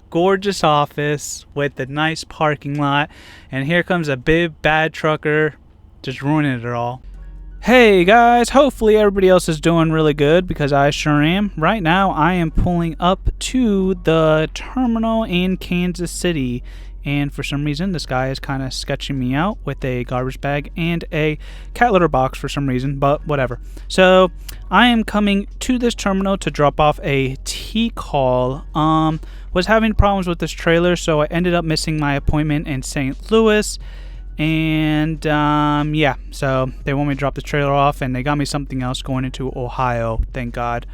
gorgeous office with a nice parking lot, and here comes a big bad trucker just ruining it all. Hey guys, hopefully everybody else is doing really good because I sure am. Right now I am pulling up to the terminal in Kansas City, and for some reason this guy is kind of sketching me out with a garbage bag and a cat litter box for some reason, but whatever. So I am coming to this terminal to drop off a T-call. Was having problems with this trailer, so I ended up missing my appointment in St. Louis. And yeah, so they want me to drop the trailer off, and they got me something else going into Ohio, thank God.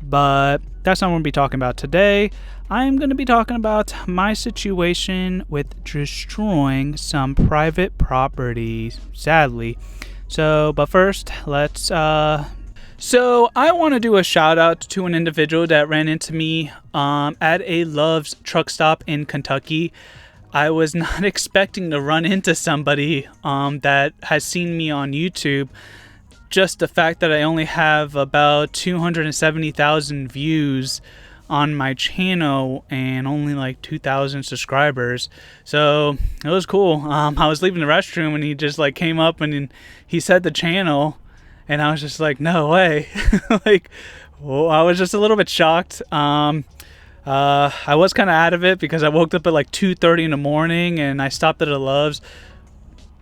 But that's not what I'm going to be talking about today. I'm going to be talking about my situation with destroying some private property, sadly. So, but first, let's So I want to do a shout out to an individual that ran into me at a Love's truck stop in Kentucky. I was not expecting to run into somebody that has seen me on YouTube. Just the fact that I only have about 270,000 views on my channel and only like 2,000 subscribers. So it was cool. I was leaving the restroom and he just like came up and he said the channel, and I was just like, no way. Like, well, I was just a little bit shocked. I was kind of out of it because I woke up at like 2:30 in the morning and I stopped at a Love's,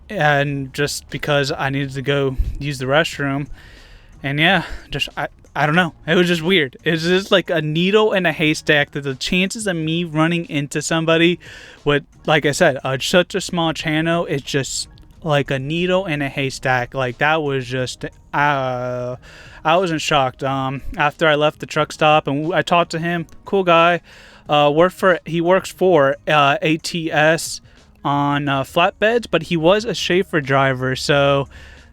and just because I needed to go use the restroom. And yeah, just I don't know, it was just weird. It was just like a needle in a haystack, that the chances of me running into somebody with, like I said, such a small channel is just like a needle in a haystack. Like that was just I was in shock. After I left the truck stop and I talked to him, cool guy, he works for ATS on flatbeds, but he was a Schaefer driver, so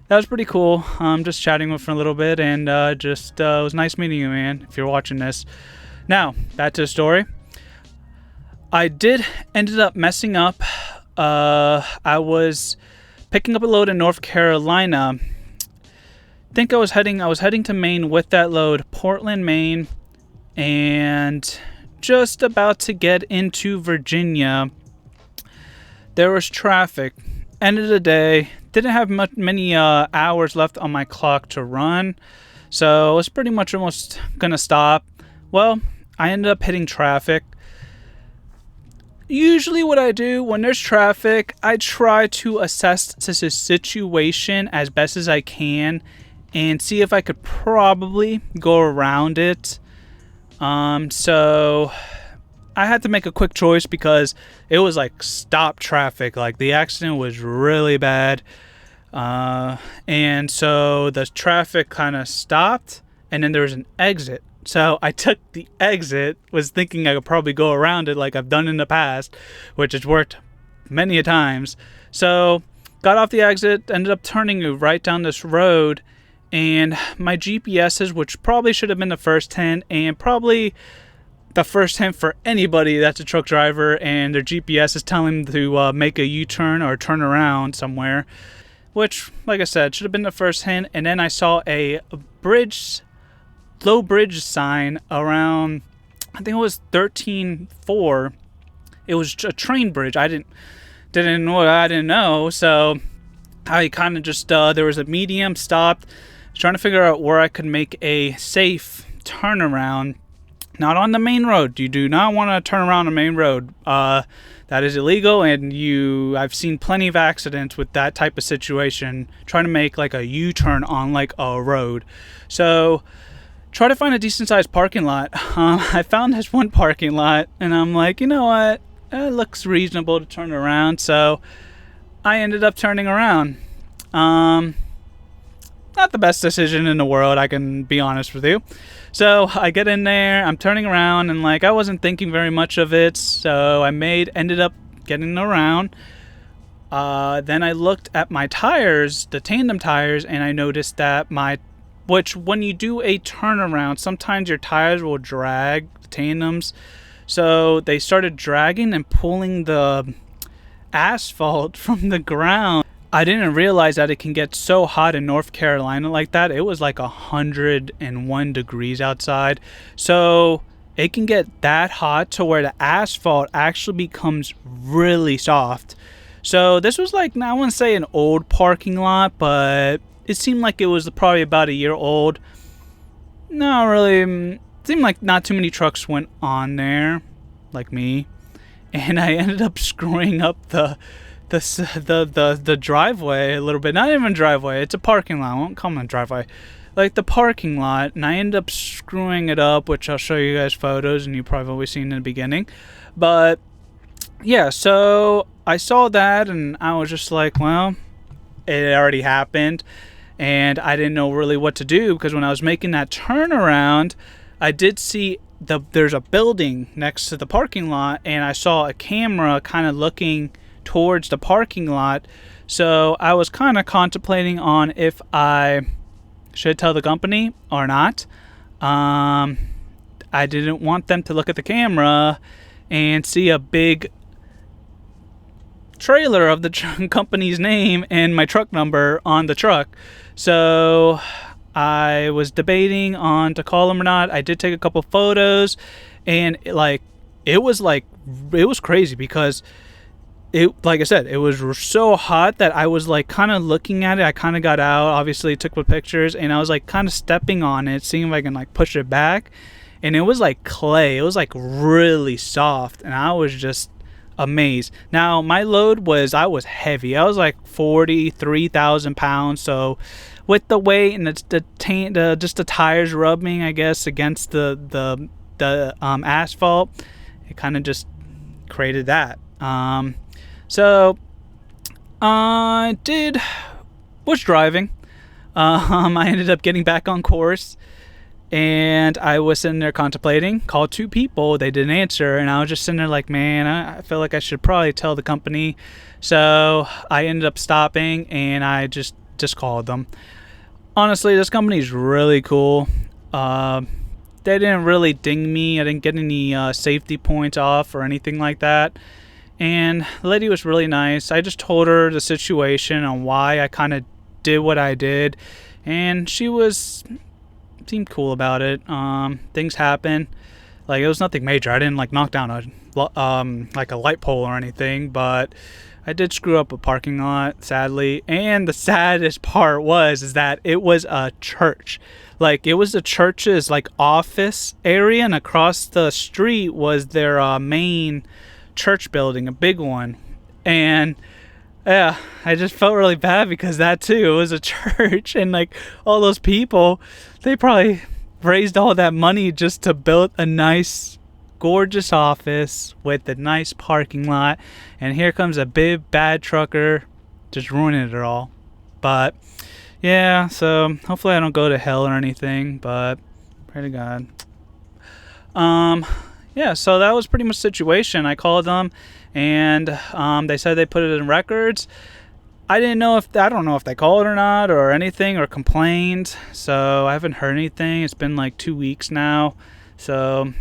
that was pretty cool. Just chatting with him for a little bit, and it was nice meeting you, man, if you're watching this. Now back to the story. I ended up messing up. I was picking up a load in North Carolina. I was heading to Maine with that load, Portland, Maine, and just about to get into Virginia. There was traffic. End of the day, didn't have many hours left on my clock to run, so I was pretty much almost gonna stop. Well, I ended up hitting traffic. Usually what I do when there's traffic, I try to assess the situation as best as I can and see if I could probably go around it. So I had to make a quick choice because it was like stop traffic. Like the accident was really bad. And so the traffic kind of stopped, and then there was an exit. So I took the exit, was thinking I could probably go around it like I've done in the past, which has worked many a times. So got off the exit, ended up turning right down this road, and my GPSs, which probably should have been the first hint, and probably the first hint for anybody that's a truck driver and their GPS is telling them to make a U-turn or turn around somewhere, which, like I said, should have been the first hint. And then I saw a low bridge sign around, I think it was 13.4. It was a train bridge. I didn't know, so I kind of just there was a medium, stopped, trying to figure out where I could make a safe turnaround. Not on the main road. You do not want to turn around the main road. That is illegal, and I've seen plenty of accidents with that type of situation, trying to make like a U-turn on like a road. So try to find a decent sized parking lot. I found this one parking lot, and I'm like, you know what? It looks reasonable to turn around. So I ended up turning around. Not the best decision in the world, I can be honest with you. So I get in there, I'm turning around, and like I wasn't thinking very much of it, so ended up getting around. Then I looked at my tires, the tandem tires, and I noticed that which when you do a turnaround, sometimes your tires will drag, the tandems. So they started dragging and pulling the asphalt from the ground. I didn't realize that it can get so hot in North Carolina like that. It was like 101 degrees outside. So it can get that hot to where the asphalt actually becomes really soft. So this was like, I wouldn't say an old parking lot, but it seemed like it was probably about a year old. No, really, it seemed like not too many trucks went on there, like me. And I ended up screwing up the driveway a little bit. Not even driveway, it's a parking lot. I won't call it a driveway. Like the parking lot, and I ended up screwing it up, which I'll show you guys photos, and you probably always seen in the beginning. But yeah, so I saw that, and I was just like, well, it already happened, and I didn't know really what to do, because when I was making that turnaround, I did see there's a building next to the parking lot, and I saw a camera kind of looking towards the parking lot. So I was kind of contemplating on if I should tell the company or not. I didn't want them to look at the camera and see a big trailer of the company's name and my truck number on the truck. So I was debating on to call them or not. I did take a couple photos, and it was crazy, because like I said, it was so hot that I was like kind of looking at it. I kind of got out, obviously took pictures, and I was like kind of stepping on it, seeing if I can like push it back. And it was like clay. It was like really soft, and I was just amazed. Now my load I was heavy. I was like 43,000 pounds. So with the weight and just the tires rubbing, I guess, against the asphalt, it kind of just created that. So I was driving. I ended up getting back on course, and I was sitting there contemplating. Called 2 people, they didn't answer, and I was just sitting there like, man, I feel like I should probably tell the company. So I ended up stopping, and I just called them. Honestly, this company is really cool. They didn't really ding me. I didn't get any safety points off or anything like that. And the lady was really nice. I just told her the situation on why I kind of did what I did, and she seemed cool about it. Things happen. Like, it was nothing major. I didn't like knock down like a light pole or anything, but I did screw up a parking lot, sadly. And the saddest part is that it was a church. Like, it was the church's like office area, and across the street was their main church building, a big one. And yeah, I just felt really bad, because that too, it was a church, and like all those people, they probably raised all that money just to build a nice, gorgeous office with a nice parking lot, and here comes a big bad trucker just ruining it all. But yeah, so hopefully I don't go to hell or anything, but pray to God. Yeah, so that was pretty much the situation. I called them, and they said they put it in records. I don't know if they called or not, or anything, or complained. So I haven't heard anything. It's been like 2 weeks now. So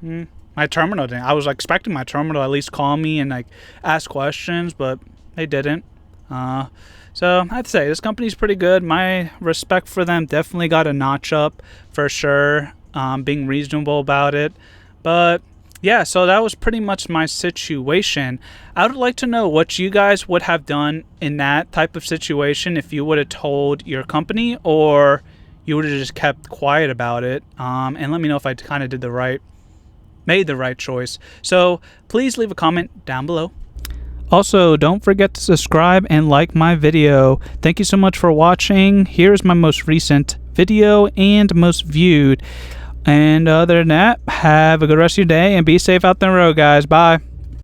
my terminal didn't. I was expecting my terminal to at least call me and like ask questions, but they didn't. So I'd say this company's pretty good. My respect for them definitely got a notch up for sure. Being reasonable about it. But yeah, so that was pretty much my situation. I would like to know what you guys would have done in that type of situation, if you would have told your company, or you would have just kept quiet about it. And let me know if I kind of made the right choice. So please leave a comment down below. Also, don't forget to subscribe and like my video. Thank you so much for watching. Here's my most recent video and most viewed. And other than that, have a good rest of your day and be safe out on the road, guys. Bye.